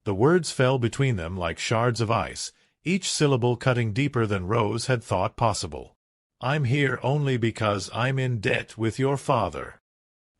The words fell between them like shards of ice, each syllable cutting deeper than Rose had thought possible. "I'm here only because I'm in debt with your father."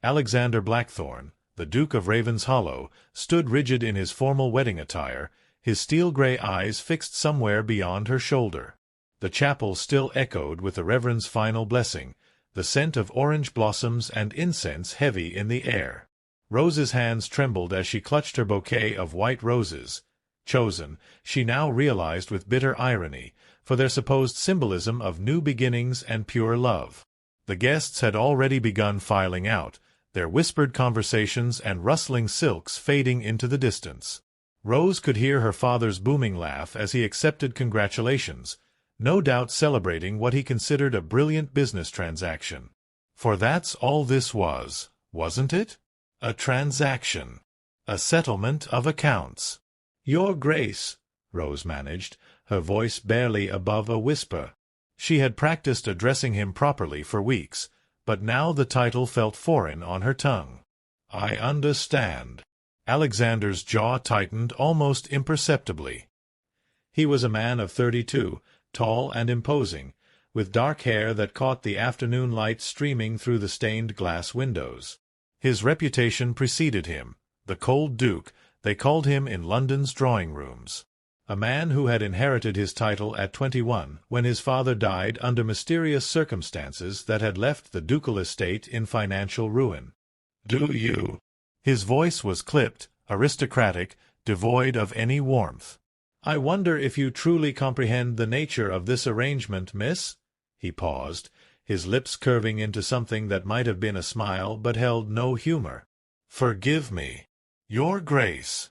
Alexander Blackthorne, the Duke of Ravenshollow, stood rigid in his formal wedding attire, his steel-grey eyes fixed somewhere beyond her shoulder. The chapel still echoed with the Reverend's final blessing, the scent of orange blossoms and incense heavy in the air. Rose's hands trembled as she clutched her bouquet of white roses, chosen, she now realized with bitter irony, for their supposed symbolism of new beginnings and pure love. The guests had already begun filing out, their whispered conversations and rustling silks fading into the distance. Rose could hear her father's booming laugh as he accepted congratulations, no doubt celebrating what he considered a brilliant business transaction. For that's all this was, wasn't it? A transaction. A settlement of accounts. "Your Grace," Rose managed, her voice barely above a whisper. She had practiced addressing him properly for weeks, but now the title felt foreign on her tongue. "I understand." Alexander's jaw tightened almost imperceptibly. He was a man of 32, tall and imposing, with dark hair that caught the afternoon light streaming through the stained glass windows. His reputation preceded him. The Cold Duke, they called him in London's drawing-rooms. A man who had inherited his title at 21 when his father died under mysterious circumstances that had left the ducal estate in financial ruin. "Do you?" His voice was clipped, aristocratic, devoid of any warmth. "I wonder if you truly comprehend the nature of this arrangement, miss?" He paused, his lips curving into something that might have been a smile but held no humor. "Forgive me, Your Grace.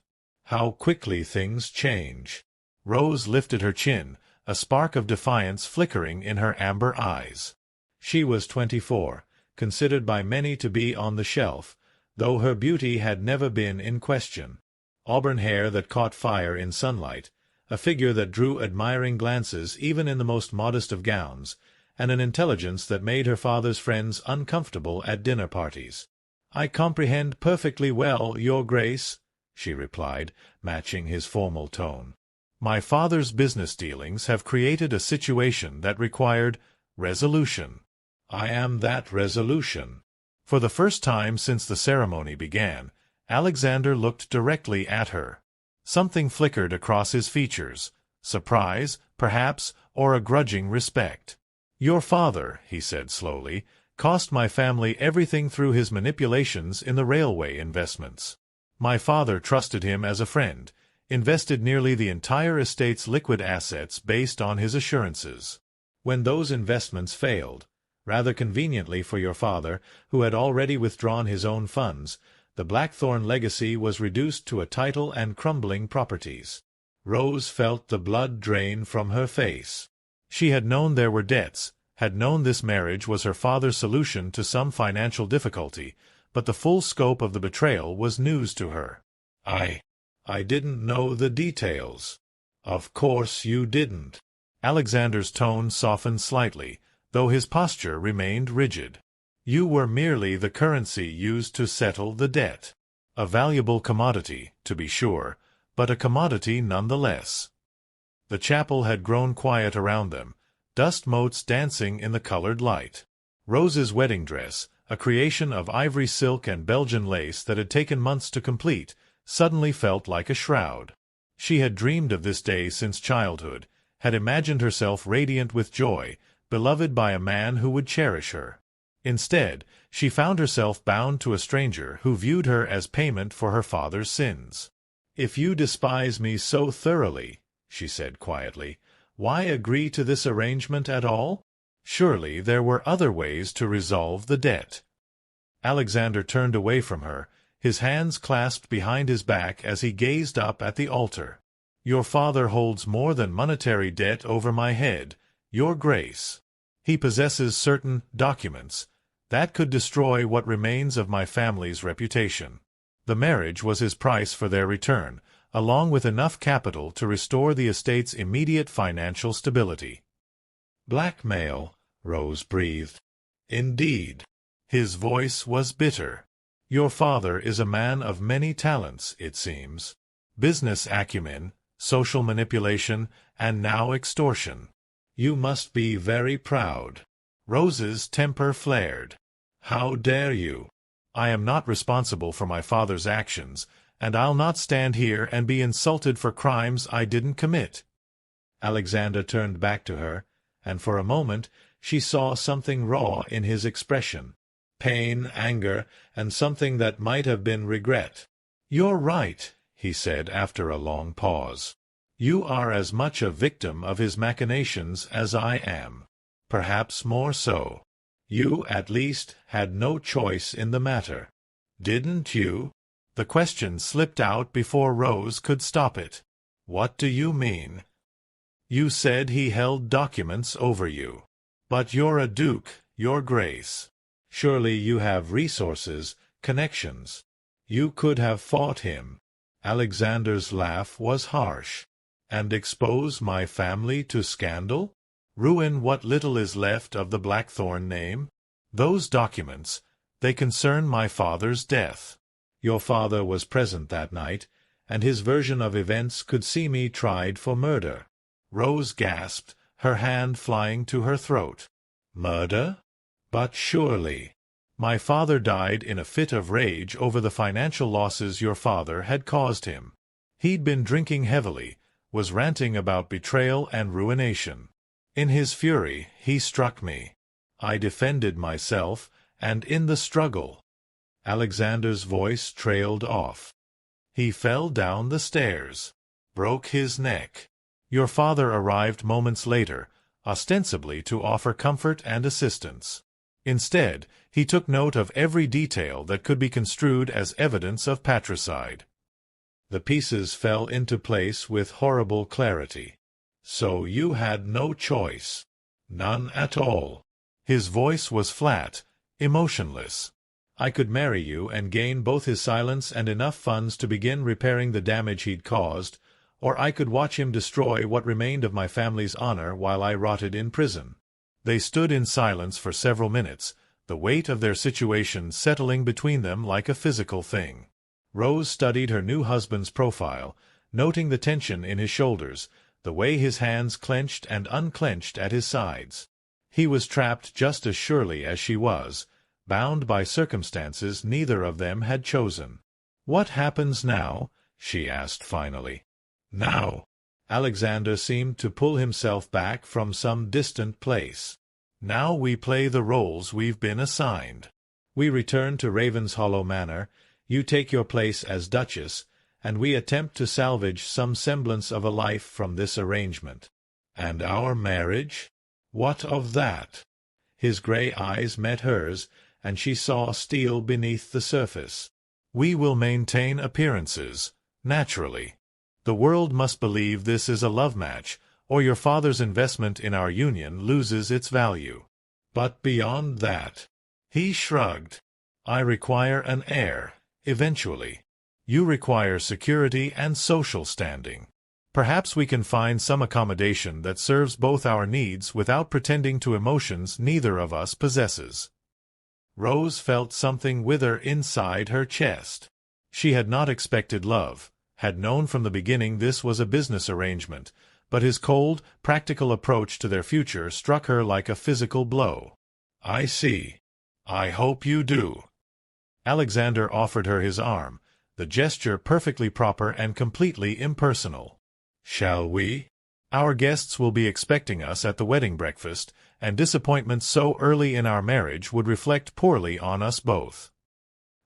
How quickly things change." Rose lifted her chin, a spark of defiance flickering in her amber eyes. She was 24, considered by many to be on the shelf, though her beauty had never been in question. Auburn hair that caught fire in sunlight, a figure that drew admiring glances even in the most modest of gowns, and an intelligence that made her father's friends uncomfortable at dinner parties. "I comprehend perfectly well, Your Grace," she replied, matching his formal tone. "My father's business dealings have created a situation that required resolution. I am that resolution." For the first time since the ceremony began, Alexander looked directly at her. Something flickered across his features, surprise, perhaps, or a grudging respect. "Your father," he said slowly, "cost my family everything through his manipulations in the railway investments. My father trusted him as a friend, invested nearly the entire estate's liquid assets based on his assurances. When those investments failed, rather conveniently for your father, who had already withdrawn his own funds, the Blackthorne legacy was reduced to a title and crumbling properties." Rose felt the blood drain from her face. She had known there were debts, had known this marriage was her father's solution to some financial difficulty, but the full scope of the betrayal was news to her. I didn't know the details." "Of course you didn't." Alexander's tone softened slightly, though his posture remained rigid. "You were merely the currency used to settle the debt. A valuable commodity, to be sure, but a commodity nonetheless." The chapel had grown quiet around them, dust motes dancing in the colored light. Rose's wedding dress, a creation of ivory silk and Belgian lace that had taken months to complete, suddenly felt like a shroud. She had dreamed of this day since childhood, had imagined herself radiant with joy, beloved by a man who would cherish her. Instead, she found herself bound to a stranger who viewed her as payment for her father's sins. "If you despise me so thoroughly," she said quietly, "why agree to this arrangement at all? Surely there were other ways to resolve the debt." Alexander turned away from her, his hands clasped behind his back as he gazed up at the altar. "Your father holds more than monetary debt over my head, Your Grace. He possesses certain documents that could destroy what remains of my family's reputation. The marriage was his price for their return, along with enough capital to restore the estate's immediate financial stability." "Blackmail," Rose breathed. "Indeed." His voice was bitter. "Your father is a man of many talents, it seems." business acumen, social manipulation, and now extortion. You must be very proud. Rose's temper flared. How dare you? I am not responsible for my father's actions, and I'll not stand here and be insulted for crimes I didn't commit. Alexander turned back to her, and for a moment she saw something raw in his expression. Pain, anger, and something that might have been regret. "You're right," he said after a long pause. "You are as much a victim of his machinations as I am. Perhaps more so. You, at least, had no choice in the matter. Didn't you?" The question slipped out before Rose could stop it. "What do you mean?" "You said he held documents over you. But you're a duke, Your Grace. Surely you have resources, connections. You could have fought him." Alexander's laugh was harsh. "And expose my family to scandal? Ruin what little is left of the Blackthorn name? Those documents, they concern my father's death. Your father was present that night, and his version of events could see me tried for murder." Rose gasped, her hand flying to her throat. "Murder? But surely—" "My father died in a fit of rage over the financial losses your father had caused him. He'd been drinking heavily, was ranting about betrayal and ruination. In his fury, he struck me. I defended myself, and in the struggle—" Alexander's voice trailed off. "He fell down the stairs. Broke his neck. Your father arrived moments later, ostensibly to offer comfort and assistance. Instead, he took note of every detail that could be construed as evidence of patricide." The pieces fell into place with horrible clarity. "So you had no choice?" "None at all." His voice was flat, emotionless. "I could marry you and gain both his silence and enough funds to begin repairing the damage he'd caused, or I could watch him destroy what remained of my family's honor while I rotted in prison." They stood in silence for several minutes, the weight of their situation settling between them like a physical thing. Rose studied her new husband's profile, noting the tension in his shoulders, the way his hands clenched and unclenched at his sides. He was trapped just as surely as she was, bound by circumstances neither of them had chosen. "What happens now?" she asked finally. "Now?" Alexander seemed to pull himself back from some distant place. "Now we play the roles we've been assigned. We return to Ravenshollow Manor, you take your place as Duchess, and we attempt to salvage some semblance of a life from this arrangement." "And our marriage? What of that?" His gray eyes met hers, and she saw steel beneath the surface. "We will maintain appearances, naturally. The world must believe this is a love match, or your father's investment in our union loses its value. But beyond that—" He shrugged. "I require an heir, eventually. You require security and social standing. Perhaps we can find some accommodation that serves both our needs without pretending to emotions neither of us possesses." Rose felt something wither inside her chest. She had not expected love, had known from the beginning this was a business arrangement, but his cold, practical approach to their future struck her like a physical blow. "I see. I hope you do." Alexander offered her his arm, the gesture perfectly proper and completely impersonal. "Shall we? Our guests will be expecting us at the wedding breakfast, and disappointment so early in our marriage would reflect poorly on us both."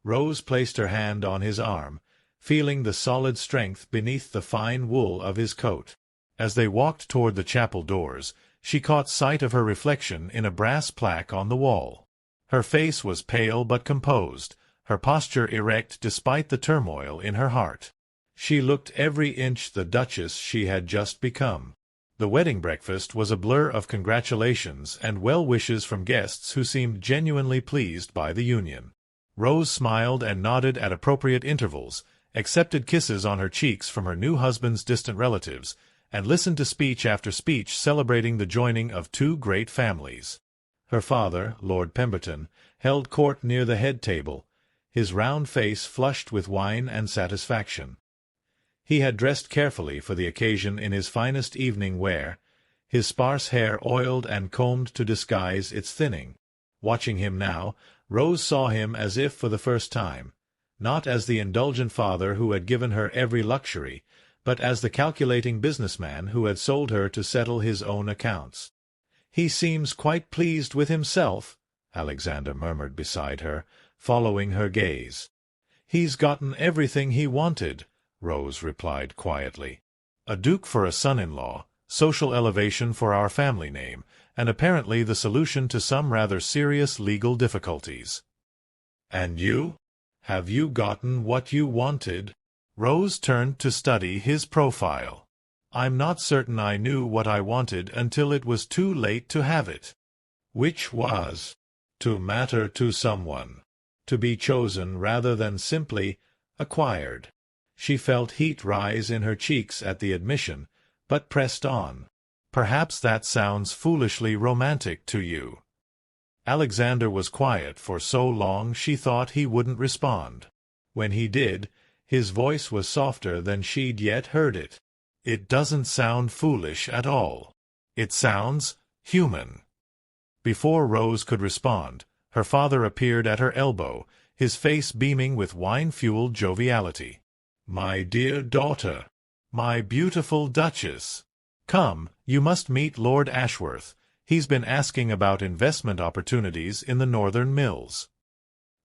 Rose placed her hand on his arm, feeling the solid strength beneath the fine wool of his coat. As they walked toward the chapel doors, she caught sight of her reflection in a brass plaque on the wall. Her face was pale but composed, her posture erect despite the turmoil in her heart. She looked every inch the Duchess she had just become. The wedding breakfast was a blur of congratulations and well wishes from guests who seemed genuinely pleased by the union. Rose smiled and nodded at appropriate intervals, accepted kisses on her cheeks from her new husband's distant relatives, and listened to speech after speech celebrating the joining of two great families. Her father, Lord Pemberton, held court near the head table, his round face flushed with wine and satisfaction. He had dressed carefully for the occasion in his finest evening wear, his sparse hair oiled and combed to disguise its thinning. Watching him now, Rose saw him as if for the first time, not as the indulgent father who had given her every luxury, but as the calculating businessman who had sold her to settle his own accounts. "He seems quite pleased with himself," Alexander murmured beside her, following her gaze. "He's gotten everything he wanted," Rose replied quietly. "A duke for a son-in-law, social elevation for our family name, and apparently the solution to some rather serious legal difficulties." "And you? Have you gotten what you wanted?" Rose turned to study his profile. "I'm not certain I knew what I wanted until it was too late to have it." "Which was?" "To matter to someone. To be chosen rather than simply acquired." She felt heat rise in her cheeks at the admission, but pressed on. "Perhaps that sounds foolishly romantic to you." Alexander was quiet for so long she thought he wouldn't respond. When he did, his voice was softer than she'd yet heard it. "It doesn't sound foolish at all. It sounds human." Before Rose could respond, her father appeared at her elbow, his face beaming with wine-fueled joviality. "My dear daughter, my beautiful Duchess. Come, you must meet Lord Ashworth. He's been asking about investment opportunities in the northern mills."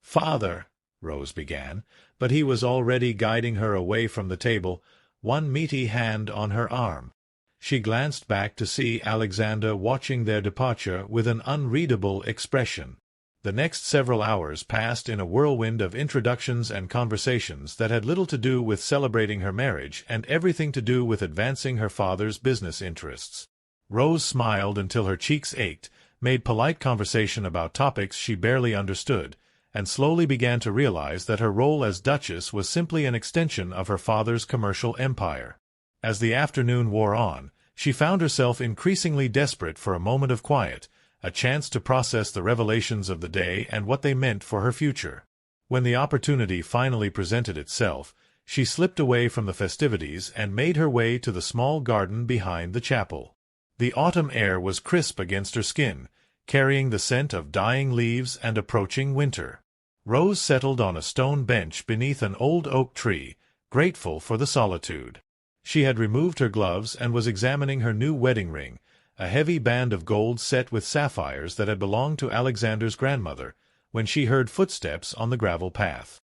"Father," Rose began, but he was already guiding her away from the table, one meaty hand on her arm. She glanced back to see Alexander watching their departure with an unreadable expression. The next several hours passed in a whirlwind of introductions and conversations that had little to do with celebrating her marriage and everything to do with advancing her father's business interests. Rose smiled until her cheeks ached, made polite conversation about topics she barely understood, and slowly began to realize that her role as Duchess was simply an extension of her father's commercial empire. As the afternoon wore on, she found herself increasingly desperate for a moment of quiet, a chance to process the revelations of the day and what they meant for her future. When the opportunity finally presented itself, she slipped away from the festivities and made her way to the small garden behind the chapel. The autumn air was crisp against her skin, carrying the scent of dying leaves and approaching winter. Rose settled on a stone bench beneath an old oak tree, grateful for the solitude. She had removed her gloves and was examining her new wedding ring, a heavy band of gold set with sapphires that had belonged to Alexander's grandmother, when she heard footsteps on the gravel path.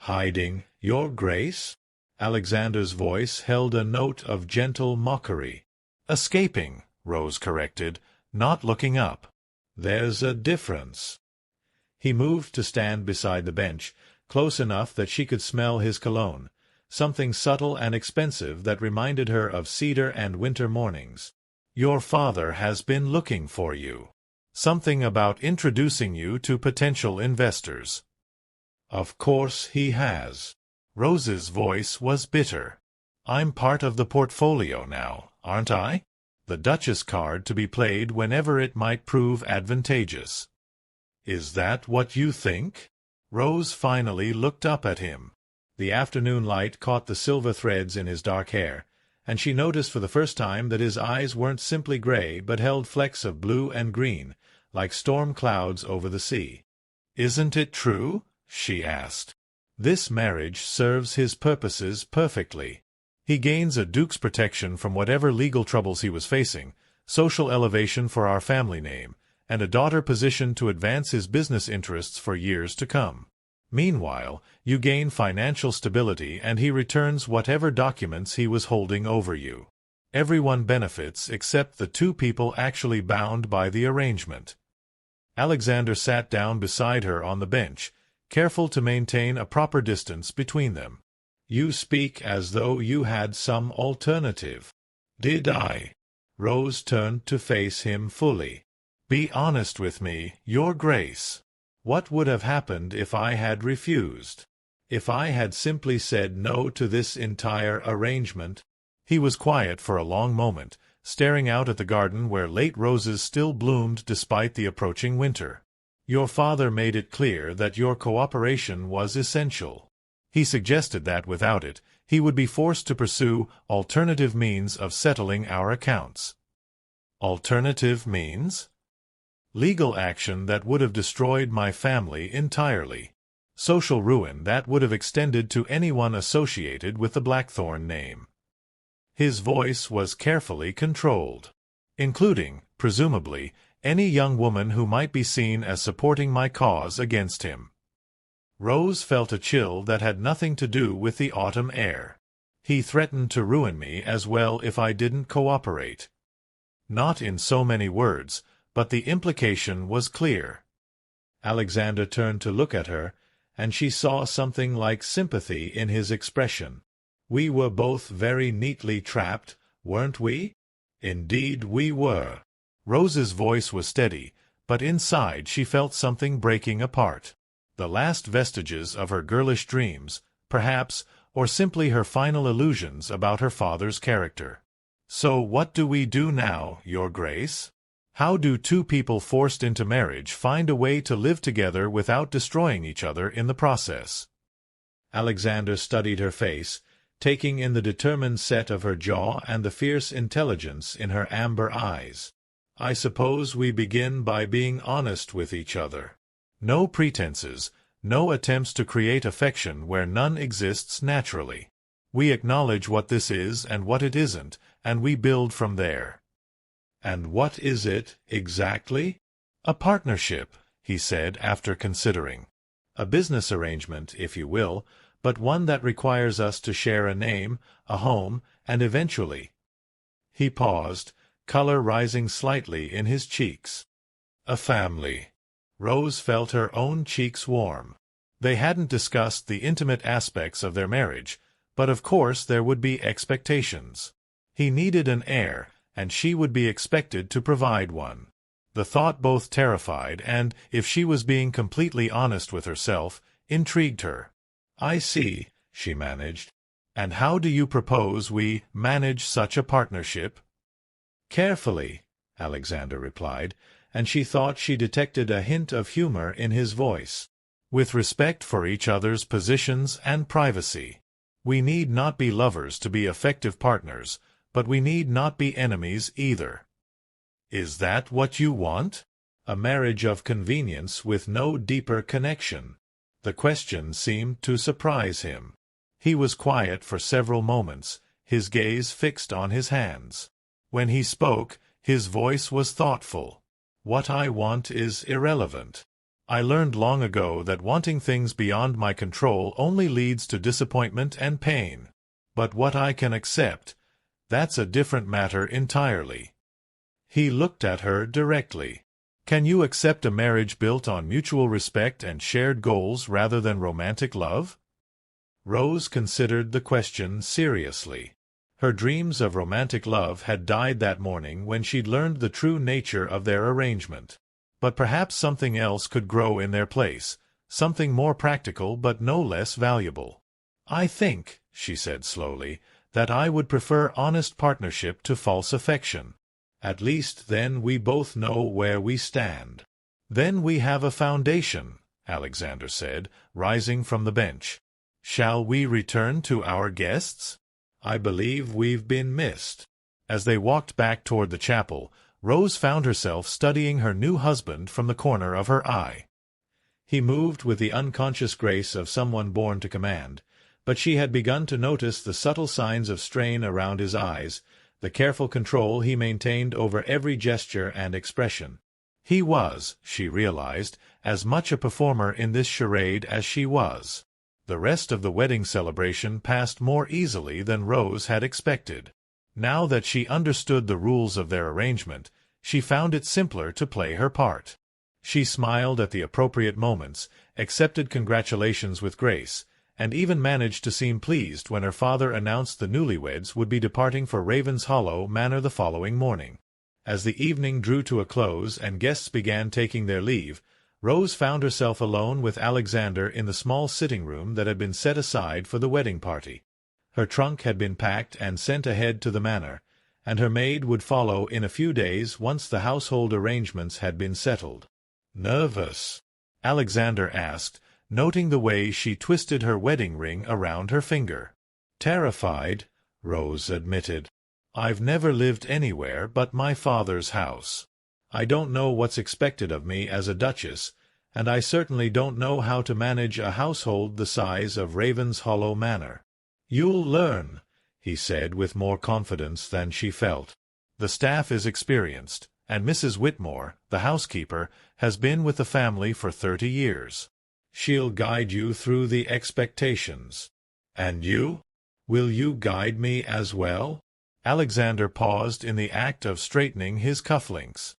"Hiding, Your Grace?" Alexander's voice held a note of gentle mockery. "Escaping," Rose corrected, not looking up. "There's a difference." He moved to stand beside the bench, close enough that she could smell his cologne, something subtle and expensive that reminded her of cedar and winter mornings. "Your father has been looking for you. Something about introducing you to potential investors." "Of course he has." Rose's voice was bitter. "I'm part of the portfolio now, aren't I? The Duchess card to be played whenever it might prove advantageous." "Is that what you think?" Rose finally looked up at him. The afternoon light caught the silver threads in his dark hair, and she noticed for the first time that his eyes weren't simply gray but held flecks of blue and green, like storm clouds over the sea. "Isn't it true?" she asked. "This marriage serves his purposes perfectly. He gains a duke's protection from whatever legal troubles he was facing, social elevation for our family name, and a daughter positioned to advance his business interests for years to come. Meanwhile, you gain financial stability and he returns whatever documents he was holding over you. Everyone benefits except the two people actually bound by the arrangement." Alexander sat down beside her on the bench, careful to maintain a proper distance between them. "You speak as though you had some alternative." "Did I?" Rose turned to face him fully. "Be honest with me, Your Grace. What would have happened if I had refused? If I had simply said no to this entire arrangement?" He was quiet for a long moment, staring out at the garden where late roses still bloomed despite the approaching winter. "Your father made it clear that your cooperation was essential. He suggested that without it, He would be forced to pursue alternative means of settling our accounts. Alternative means? Legal action that would have destroyed my family entirely. Social ruin that would have extended to anyone associated with the Blackthorn name. His voice was carefully controlled, including, presumably, any young woman who might be seen as supporting my cause against him. Rose felt a chill that had nothing to do with the autumn air. He threatened to ruin me as well if I didn't cooperate. Not in so many words, but the implication was clear. Alexander turned to look at her, and she saw something like sympathy in his expression. We were both very neatly trapped, weren't we? Indeed we were. Rose's voice was steady, but inside she felt something breaking apart. The last vestiges of her girlish dreams, perhaps, or simply her final illusions about her father's character. So what do we do now, Your Grace? How do two people forced into marriage find a way to live together without destroying each other in the process? Alexander studied her face, taking in the determined set of her jaw and the fierce intelligence in her amber eyes. I suppose we begin by being honest with each other. No pretenses, no attempts to create affection where none exists naturally. We acknowledge what this is and what it isn't, and we build from there. And what is it, exactly? A partnership, he said after considering. A business arrangement, if you will, but one that requires us to share a name, a home, and eventually— He paused, color rising slightly in his cheeks. A family. Rose felt her own cheeks warm. They hadn't discussed the intimate aspects of their marriage, but of course there would be expectations. He needed an heir, and she would be expected to provide one. The thought both terrified and, if she was being completely honest with herself, intrigued her. I see, she managed. And how do you propose we manage such a partnership? Carefully, Alexander replied, and she thought she detected a hint of humor in his voice. With respect for each other's positions and privacy. We need not be lovers to be effective partners, but we need not be enemies either. Is that what you want? A marriage of convenience with no deeper connection? The question seemed to surprise him. He was quiet for several moments, his gaze fixed on his hands. When he spoke, his voice was thoughtful. What I want is irrelevant. I learned long ago that wanting things beyond my control only leads to disappointment and pain. But what I can accept— that's a different matter entirely. He looked at her directly. Can you accept a marriage built on mutual respect and shared goals rather than romantic love? Rose considered the question seriously. Her dreams of romantic love had died that morning when she'd learned the true nature of their arrangement. But perhaps something else could grow in their place, something more practical but no less valuable. I think, she said slowly, that I would prefer honest partnership to false affection. At least then we both know where we stand. Then we have a foundation, Alexander said, rising from the bench. Shall we return to our guests? I believe we've been missed. As they walked back toward the chapel, Rose found herself studying her new husband from the corner of her eye. He moved with the unconscious grace of someone born to command, but she had begun to notice the subtle signs of strain around his eyes, the careful control he maintained over every gesture and expression. He was, she realized, as much a performer in this charade as she was. The rest of the wedding celebration passed more easily than Rose had expected. Now that she understood the rules of their arrangement, she found it simpler to play her part. She smiled at the appropriate moments, accepted congratulations with grace, and even managed to seem pleased when her father announced the newlyweds would be departing for Ravens Hollow Manor the following morning. As the evening drew to a close and guests began taking their leave, Rose found herself alone with Alexander in the small sitting room that had been set aside for the wedding party. Her trunk had been packed and sent ahead to the manor, and her maid would follow in a few days once the household arrangements had been settled. "Nervous?" Alexander asked, noting the way she twisted her wedding ring around her finger. Terrified, Rose admitted. I've never lived anywhere but my father's house. I don't know what's expected of me as a duchess, and I certainly don't know how to manage a household the size of Ravenshollow Manor. You'll learn, he said with more confidence than she felt. The staff is experienced, and Mrs. Whitmore, the housekeeper, has been with the family for 30 years. She'll guide you through the expectations. And you? Will you guide me as well? Alexander paused in the act of straightening his cufflinks.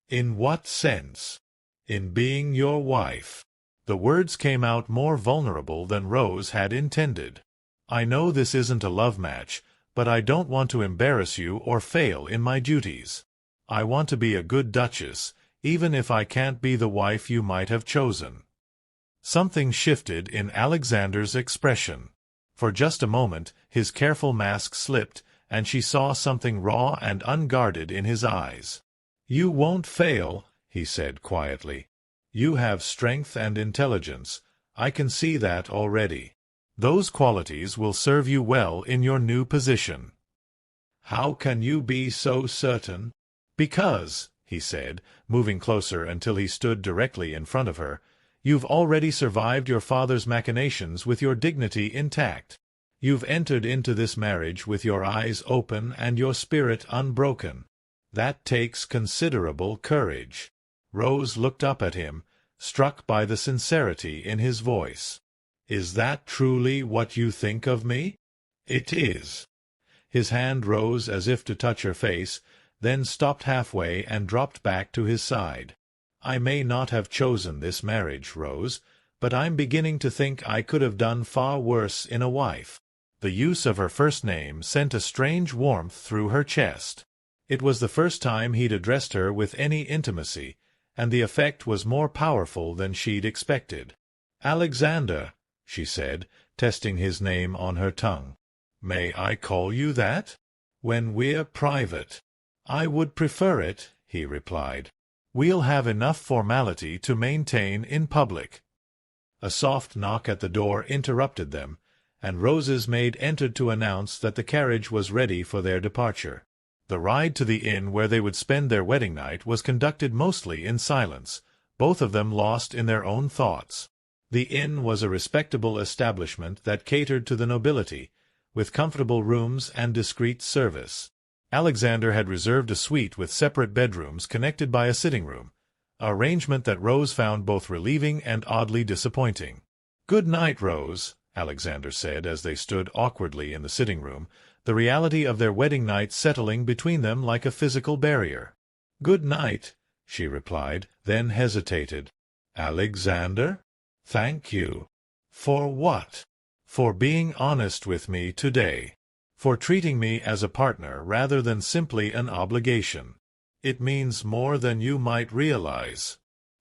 In what sense? In being your wife. The words came out more vulnerable than Rose had intended. I know this isn't a love match, but I don't want to embarrass you or fail in my duties. I want to be a good duchess, even if I can't be the wife you might have chosen. Something shifted in Alexander's expression. For just a moment his careful mask slipped, and she saw something raw and unguarded in his eyes. You won't fail, he said quietly. You have strength and intelligence. I can see that already. Those qualities will serve you well in your new position. How can you be so certain? Because, he said, moving closer until he stood directly in front of her, you've already survived your father's machinations with your dignity intact. You've entered into this marriage with your eyes open and your spirit unbroken. That takes considerable courage. Rose looked up at him, struck by the sincerity in his voice. Is that truly what you think of me? It is. His hand rose as if to touch her face, then stopped halfway and dropped back to his side. I may not have chosen this marriage, Rose, but I'm beginning to think I could have done far worse in a wife. The use of her first name sent a strange warmth through her chest. It was the first time he'd addressed her with any intimacy, and the effect was more powerful than she'd expected. Alexander, she said, testing his name on her tongue. May I call you that? When we're private. I would prefer it, he replied. We'll have enough formality to maintain in public. A soft knock at the door interrupted them, and Rose's maid entered to announce that the carriage was ready for their departure. The ride to the inn where they would spend their wedding night was conducted mostly in silence, both of them lost in their own thoughts. The inn was a respectable establishment that catered to the nobility, with comfortable rooms and discreet service. Alexander had reserved a suite with separate bedrooms connected by a sitting-room, an arrangement that Rose found both relieving and oddly disappointing. "Good night, Rose," Alexander said as they stood awkwardly in the sitting-room, the reality of their wedding night settling between them like a physical barrier. "Good night," she replied, then hesitated. "Alexander? Thank you." "For what?" "For being honest with me today. For treating me as a partner rather than simply an obligation. It means more than you might realize."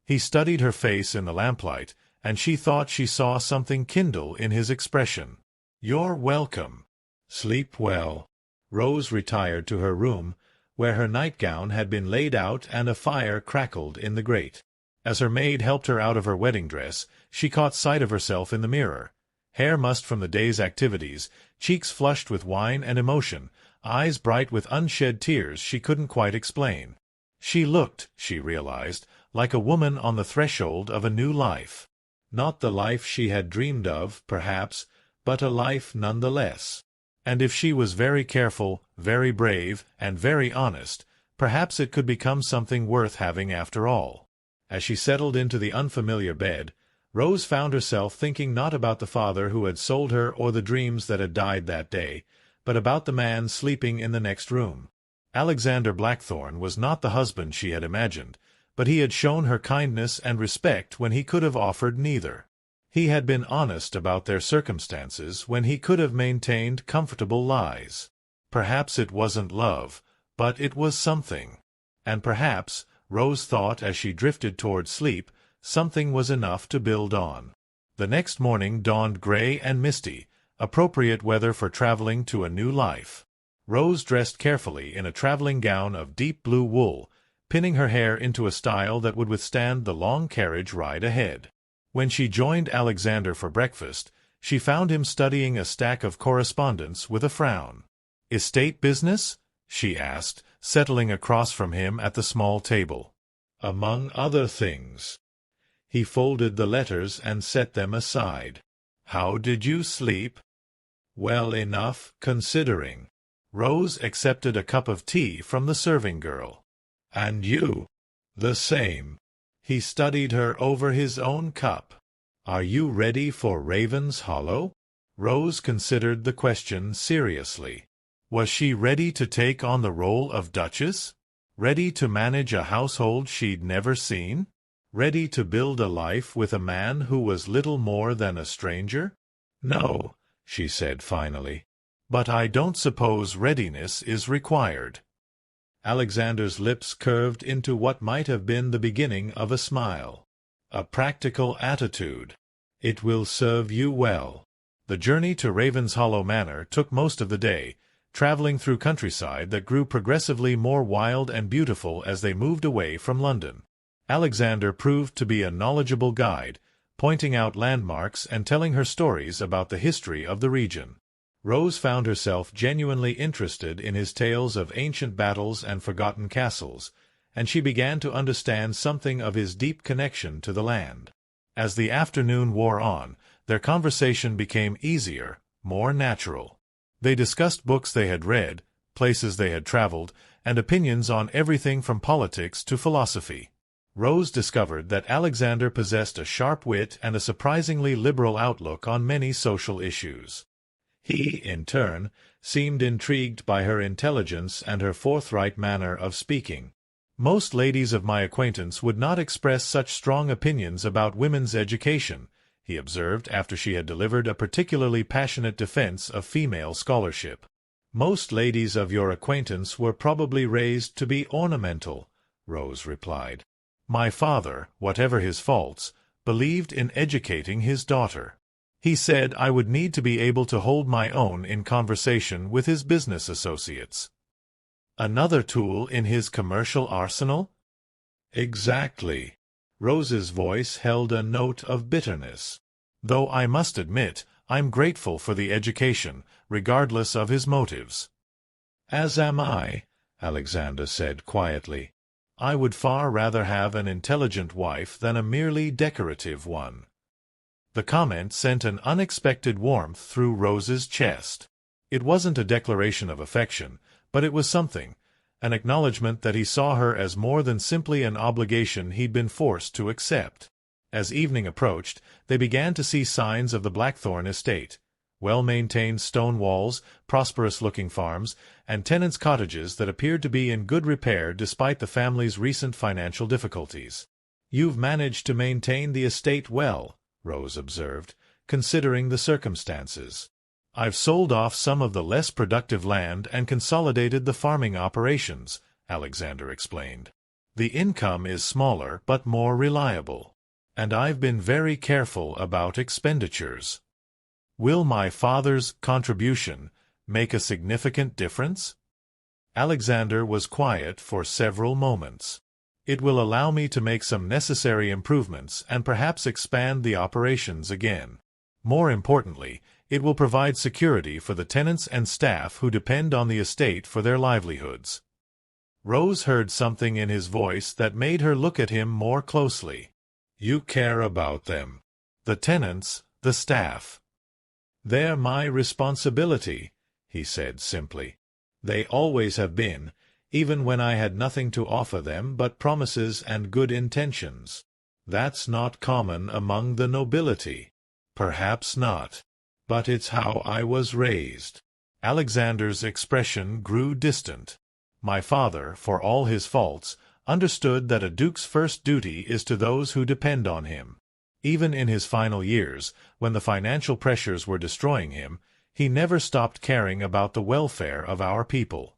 He studied her face in the lamplight, and she thought she saw something kindle in his expression. "You're welcome. Sleep well." Rose retired to her room, where her nightgown had been laid out and a fire crackled in the grate. As her maid helped her out of her wedding dress, she caught sight of herself in the mirror. Hair mussed from the day's activities, cheeks flushed with wine and emotion, eyes bright with unshed tears she couldn't quite explain. She looked, she realized, like a woman on the threshold of a new life. Not the life she had dreamed of, perhaps, but a life nonetheless. And if she was very careful, very brave, and very honest, perhaps it could become something worth having after all. As she settled into the unfamiliar bed, Rose found herself thinking not about the father who had sold her or the dreams that had died that day, but about the man sleeping in the next room. Alexander Blackthorne was not the husband she had imagined, but he had shown her kindness and respect when he could have offered neither. He had been honest about their circumstances when he could have maintained comfortable lies. Perhaps it wasn't love, but it was something. And perhaps, Rose thought as she drifted toward sleep, something was enough to build on. The next morning dawned gray and misty, appropriate weather for traveling to a new life. Rose dressed carefully in a traveling gown of deep blue wool, pinning her hair into a style that would withstand the long carriage ride ahead. When she joined Alexander for breakfast, she found him studying a stack of correspondence with a frown. "Estate business?" she asked, settling across from him at the small table. "Among other things." He folded the letters and set them aside. "How did you sleep?" "Well enough, considering." Rose accepted a cup of tea from the serving girl. "And you?" "The same." He studied her over his own cup. "Are you ready for Raven's Hollow?" Rose considered the question seriously. Was she ready to take on the role of Duchess? Ready to manage a household she'd never seen? Ready to build a life with a man who was little more than a stranger? "No," she said finally. "But I don't suppose readiness is required." Alexander's lips curved into what might have been the beginning of a smile. "A practical attitude. It will serve you well." The journey to Ravenshollow Manor took most of the day, traveling through countryside that grew progressively more wild and beautiful as they moved away from London. Alexander proved to be a knowledgeable guide, pointing out landmarks and telling her stories about the history of the region. Rose found herself genuinely interested in his tales of ancient battles and forgotten castles, and she began to understand something of his deep connection to the land. As the afternoon wore on, their conversation became easier, more natural. They discussed books they had read, places they had traveled, and opinions on everything from politics to philosophy. Rose discovered that Alexander possessed a sharp wit and a surprisingly liberal outlook on many social issues. He, in turn, seemed intrigued by her intelligence and her forthright manner of speaking. "Most ladies of my acquaintance would not express such strong opinions about women's education," he observed after she had delivered a particularly passionate defense of female scholarship. "Most ladies of your acquaintance were probably raised to be ornamental," Rose replied. "My father, whatever his faults, believed in educating his daughter. He said I would need to be able to hold my own in conversation with his business associates." "Another tool in his commercial arsenal?" "Exactly." Rose's voice held a note of bitterness. "Though I must admit, I'm grateful for the education, regardless of his motives." "As am I," Alexander said quietly. "I would far rather have an intelligent wife than a merely decorative one." The comment sent an unexpected warmth through Rose's chest. It wasn't a declaration of affection, but it was something, an acknowledgment that he saw her as more than simply an obligation he'd been forced to accept. As evening approached, they began to see signs of the Blackthorn estate: well-maintained stone walls, prosperous-looking farms, and tenants' cottages that appeared to be in good repair despite the family's recent financial difficulties. "You've managed to maintain the estate well," Rose observed, "considering the circumstances." "I've sold off some of the less productive land and consolidated the farming operations," Alexander explained. "The income is smaller but more reliable. And I've been very careful about expenditures." "Will my father's contribution make a significant difference?" Alexander was quiet for several moments. "It will allow me to make some necessary improvements and perhaps expand the operations again. More importantly, it will provide security for the tenants and staff who depend on the estate for their livelihoods." Rose heard something in his voice that made her look at him more closely. "You care about them." "The tenants, the staff." "They're my responsibility," he said simply. "They always have been, even when I had nothing to offer them but promises and good intentions. That's not common among the nobility." "Perhaps not. But it's how I was raised." Alexander's expression grew distant. "My father, for all his faults, understood that a duke's first duty is to those who depend on him. Even in his final years, when the financial pressures were destroying him, he never stopped caring about the welfare of our people."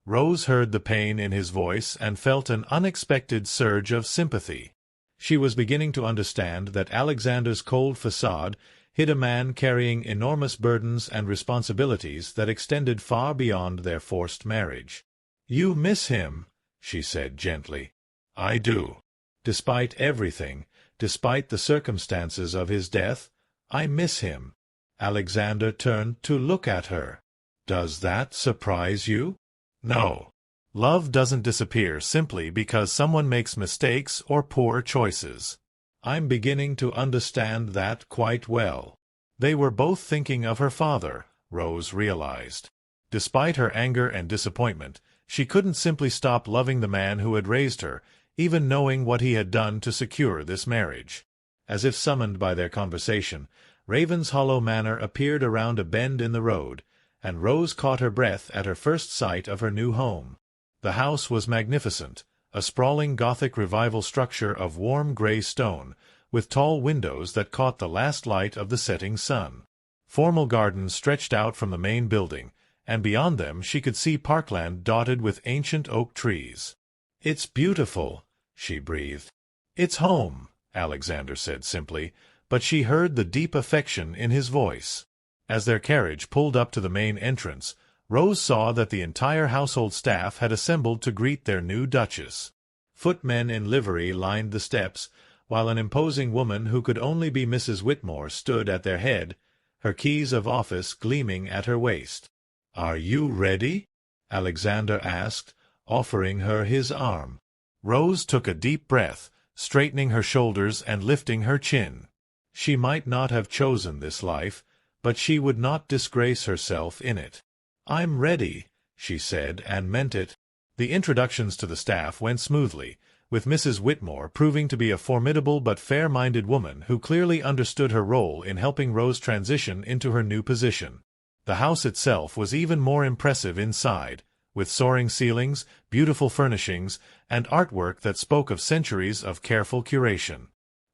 Rose heard the pain in his voice and felt an unexpected surge of sympathy. She was beginning to understand that Alexander's cold facade hid a man carrying enormous burdens and responsibilities that extended far beyond their forced marriage. "You miss him," she said gently. "I do. Despite everything, despite the circumstances of his death, I miss him." Alexander turned to look at her. "Does that surprise you?" "No. Love doesn't disappear simply because someone makes mistakes or poor choices. I'm beginning to understand that quite well." They were both thinking of her father, Rose realized. Despite her anger and disappointment, she couldn't simply stop loving the man who had raised her, even knowing what he had done to secure this marriage. As if summoned by their conversation, Ravenshollow Manor appeared around a bend in the road, and Rose caught her breath at her first sight of her new home. The house was magnificent, a sprawling Gothic Revival structure of warm grey stone, with tall windows that caught the last light of the setting sun. Formal gardens stretched out from the main building, and beyond them she could see parkland dotted with ancient oak trees. "It's beautiful," she breathed. "It's home," Alexander said simply, but she heard the deep affection in his voice. As their carriage pulled up to the main entrance, Rose saw that the entire household staff had assembled to greet their new Duchess. Footmen in livery lined the steps, while an imposing woman who could only be Mrs. Whitmore stood at their head, her keys of office gleaming at her waist. "Are you ready?" Alexander asked, offering her his arm. Rose took a deep breath, straightening her shoulders and lifting her chin. She might not have chosen this life, but she would not disgrace herself in it. "I'm ready," she said, and meant it. The introductions to the staff went smoothly, with Mrs. Whitmore proving to be a formidable but fair-minded woman who clearly understood her role in helping Rose transition into her new position. The house itself was even more impressive inside, with soaring ceilings, beautiful furnishings, and artwork that spoke of centuries of careful curation.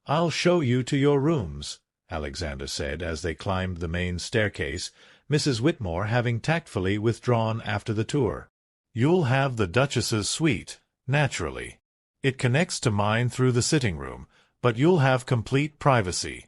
"I'll show you to your rooms," Alexander said as they climbed the main staircase, Mrs. Whitmore having tactfully withdrawn after the tour. "You'll have the Duchess's suite, naturally. It connects to mine through the sitting room, but you'll have complete privacy."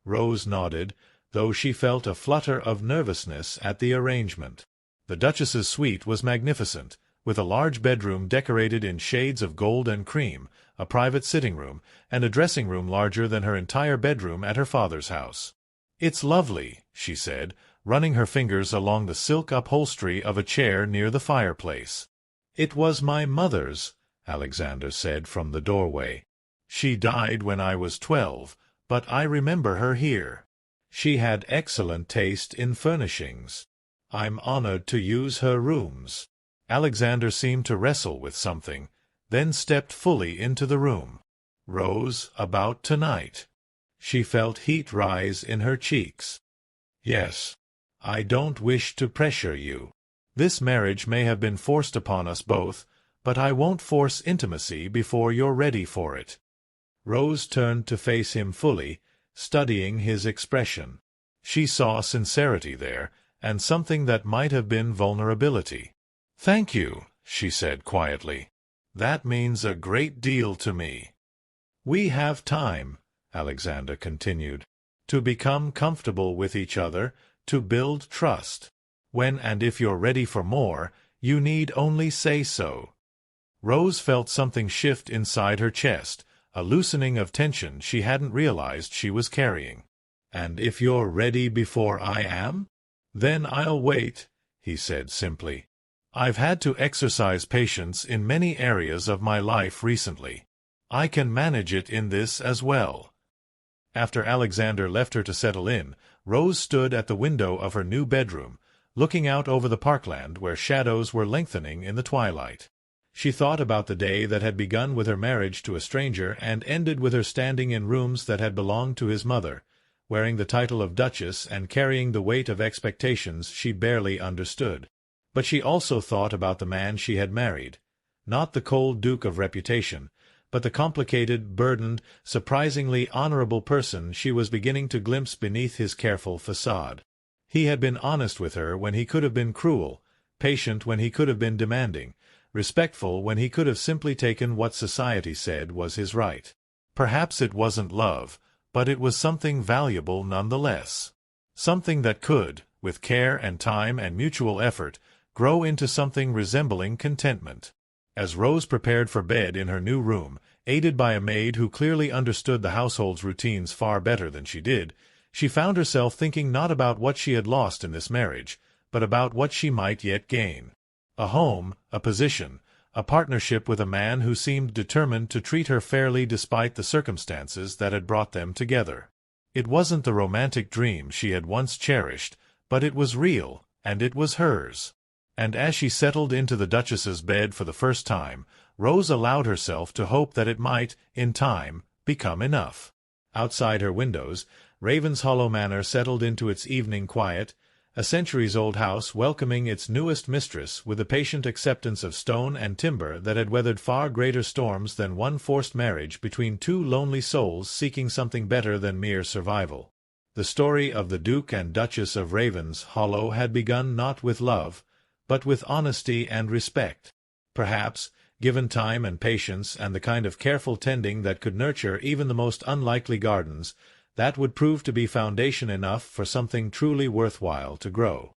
Rose nodded, though she felt a flutter of nervousness at the arrangement. The Duchess's suite was magnificent, with a large bedroom decorated in shades of gold and cream, a private sitting room, and a dressing room larger than her entire bedroom at her father's house. "It's lovely," she said, running her fingers along the silk upholstery of a chair near the fireplace. "It was my mother's," Alexander said from the doorway. "She died when I was 12, but I remember her here. She had excellent taste in furnishings. I'm honored to use her rooms." Alexander seemed to wrestle with something, then stepped fully into the room. "Rose, about tonight." She felt heat rise in her cheeks. "Yes. I don't wish to pressure you. This marriage may have been forced upon us both, but I won't force intimacy before you're ready for it." Rose turned to face him fully, studying his expression. She saw sincerity there, and something that might have been vulnerability. "Thank you," she said quietly. "That means a great deal to me." "We have time," Alexander continued, "to become comfortable with each other, to build trust. When and if you're ready for more, you need only say so." Rose felt something shift inside her chest, a loosening of tension she hadn't realized she was carrying. "And if you're ready before I am? Then I'll wait," he said simply. "I've had to exercise patience in many areas of my life recently. I can manage it in this as well." After Alexander left her to settle in, Rose stood at the window of her new bedroom, looking out over the parkland where shadows were lengthening in the twilight. She thought about the day that had begun with her marriage to a stranger and ended with her standing in rooms that had belonged to his mother, wearing the title of Duchess and carrying the weight of expectations she barely understood. But she also thought about the man she had married, not the cold duke of reputation, but the complicated, burdened, surprisingly honorable person she was beginning to glimpse beneath his careful facade. He had been honest with her when he could have been cruel, patient when he could have been demanding, respectful when he could have simply taken what society said was his right. Perhaps it wasn't love, but it was something valuable nonetheless. Something that could, with care and time and mutual effort, grow into something resembling contentment. As Rose prepared for bed in her new room, aided by a maid who clearly understood the household's routines far better than she did, She found herself thinking not about what she had lost in this marriage, but about what she might yet gain. A home, a position, a partnership with a man who seemed determined to treat her fairly despite the circumstances that had brought them together. It wasn't the romantic dream she had once cherished, but it was real, and it was hers. And as she settled into the Duchess's bed for the first time, Rose allowed herself to hope that it might, in time, become enough. Outside her windows, Ravenshollow Manor settled into its evening quiet, a centuries-old house welcoming its newest mistress with a patient acceptance of stone and timber that had weathered far greater storms than one forced marriage between two lonely souls seeking something better than mere survival. The story of the Duke and Duchess of Ravenshollow had begun not with love, but with honesty and respect. Perhaps, given time and patience and the kind of careful tending that could nurture even the most unlikely gardens, that would prove to be foundation enough for something truly worthwhile to grow.